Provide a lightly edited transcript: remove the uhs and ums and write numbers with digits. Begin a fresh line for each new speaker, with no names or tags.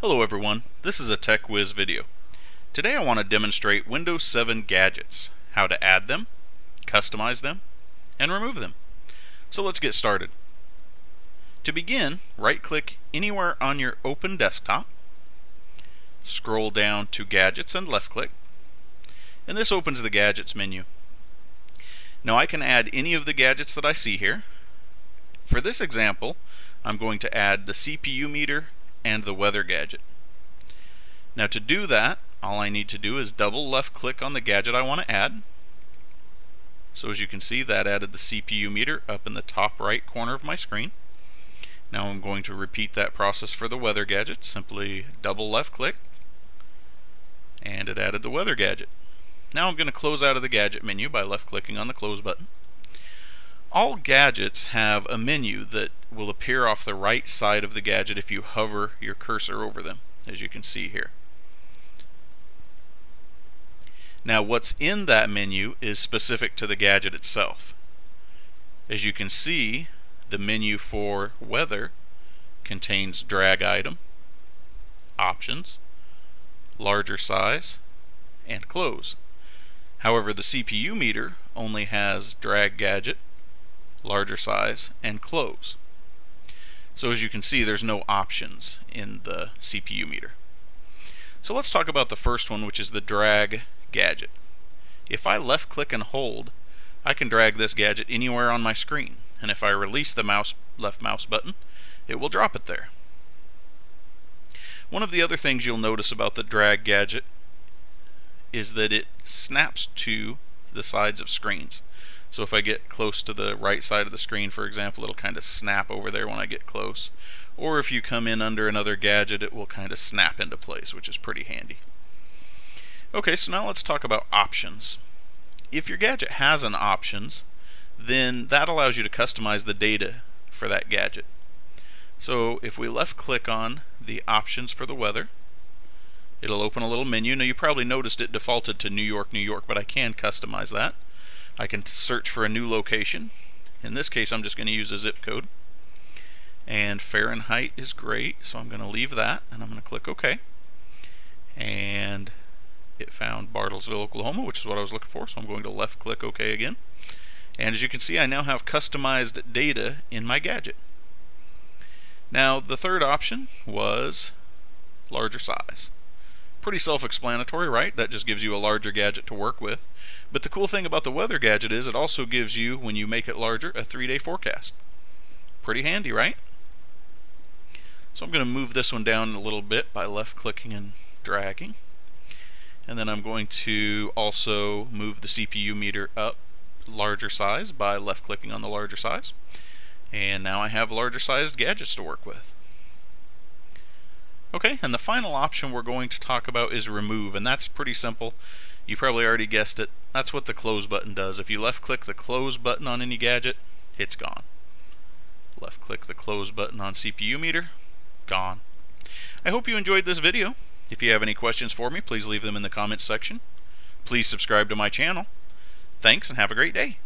Hello everyone, this is a Tech Whiz video. Today I want to demonstrate Windows 7 gadgets, how to add them, customize them, and remove them. So let's get started. To begin, right-click anywhere on your open desktop, scroll down to Gadgets and left-click, and this opens the Gadgets menu. Now I can add any of the gadgets that I see here. For this example, I'm going to add the CPU meter and the weather gadget. Now to do that, all I need to do is double left click on the gadget I want to add. So as you can see, that added the CPU meter up in the top right corner of my screen. Now I'm going to repeat that process for the weather gadget. Simply double left click and it added the weather gadget. Now I'm going to close out of the gadget menu by left clicking on the close button. All gadgets have a menu that will appear off the right side of the gadget if you hover your cursor over them, as you can see here. Now what's in that menu is specific to the gadget itself. As you can see, the menu for weather contains drag item, options, larger size, and close. However, the CPU meter only has drag gadget, larger size, and close. So as you can see, there's no options in the CPU meter. So let's talk about the first one, which is the drag gadget. If I left click and hold, I can drag this gadget anywhere on my screen, and if I release the left mouse button, it will drop it there. One of the other things you'll notice about the drag gadget is that it snaps to the sides of screens. So if I get close to the right side of the screen, for example, it'll kind of snap over there when I get close. Or if you come in under another gadget, it will kind of snap into place, which is pretty handy. Okay, so now let's talk about options. If your gadget has an options, then that allows you to customize the data for that gadget. So if we left click on the options for the weather, it'll open a little menu. Now you probably noticed it defaulted to New York, New York, but I can customize that. I can search for a new location. In this case, I'm just going to use a zip code. And Fahrenheit is great, so I'm going to leave that, and I'm going to click OK. And it found Bartlesville, Oklahoma, which is what I was looking for, so I'm going to left click OK again. And as you can see, I now have customized data in my gadget. Now, the third option was larger size. Pretty self-explanatory, right? That just gives you a larger gadget to work with. But the cool thing about the weather gadget is it also gives you, when you make it larger, a 3-day forecast. Pretty handy, right? So I'm going to move this one down a little bit by left-clicking and dragging. And then I'm going to also move the CPU meter up larger size by left-clicking on the larger size. And now I have larger sized gadgets to work with. Okay, and the final option we're going to talk about is remove, and that's pretty simple. You probably already guessed it. That's what the close button does. If you left click the close button on any gadget, it's gone. Left click the close button on CPU meter, gone. I hope you enjoyed this video. If you have any questions for me, please leave them in the comments section. Please subscribe to my channel. Thanks and have a great day.